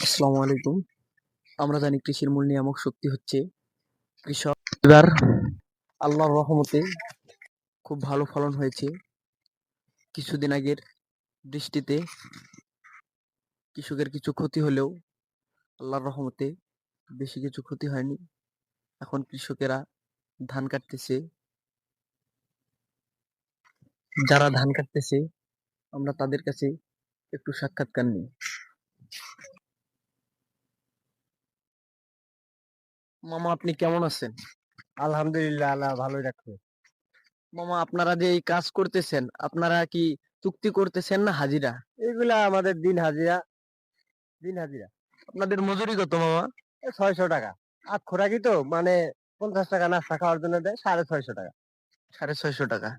আসসালামু আলাইকুম। আমরা জানি কৃষির মূল নিয়ামক শক্তি হচ্ছে কৃষক। এবার আল্লাহর রহমতে খুব ভালো ফলন হয়েছে। কিছুদিন আগের বৃষ্টিতে কৃষকের কিছু ক্ষতি হলেও আল্লাহর রহমতে বেশি কিছু ক্ষতি হয়নি। এখন কৃষকেরা ধান কাটতেছে। যারা ধান কাটতেছে আমরা তাদের কাছে একটু সাক্ষাৎকার নিই। মামা, আপনি কেমন আছেন? আলহামদুলিল্লাহ, আল্লাহ ভালোই রাখছে। মামা, আপনারা যে এই কাজ করতেছেন, আপনারা কি চুক্তি করতেছেন না হাজিরা? এগুলা আমাদের দিন হাজিরা। আপনাদের মজুরি কত মামা? 600 টাকা। আর খোরাকি তো মানে 50 টাকা নাস্তা খাওয়ার জন্য দেয়, 650 টাকা। 650 টাকা।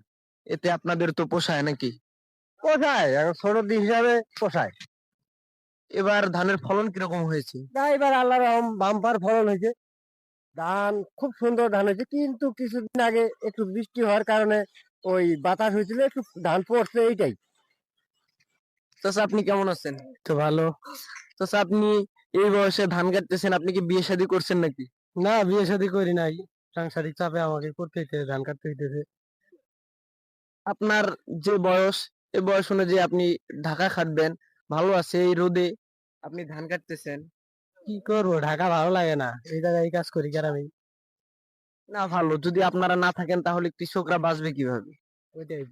এতে আপনাদের তো পোষায় নাকি? পোষায়, এখন ছোট দিন হিসাবে পোষায়। এবার ধানের ফলন কিরকম হয়েছে? না, এবার আল্লাহর বাম্পার ফলন হয়েছে। ধান খুব সুন্দর ধান হয়েছে, কিন্তু কিছুদিন আগে একটু বৃষ্টি হওয়ার কারণে ওই বাতাস হয়েছিল, একটু ধান পড়ছে এইটাই। চাচা, আপনি কেমন আছেন? তো ভালো। চাচা, আপনি এই বয়সে ধান কাটতেছেন, আপনি কি বিয়ে শাদী করছেন নাকি? না, বিয়ে শাদী করি নাই, সাংসারিক চাপে আমাকে করতে হইতেছে, ধান কাটতে হইতেছে। আপনার যে বয়স, এই বয়স অনুযায়ী আপনি ঢাকা খাটবেন, ভালো আছে এই রোদে আপনি ধান কাটতেছেন। কি করবো, ঢাকা ভালো লাগে না, এই জায়গায় এই কাজ করি গ্রামে। না, ভালো। যদি আপনারা না থাকেন তাহলে কৃষকরা বাঁচবে কিভাবে? ওইটাই।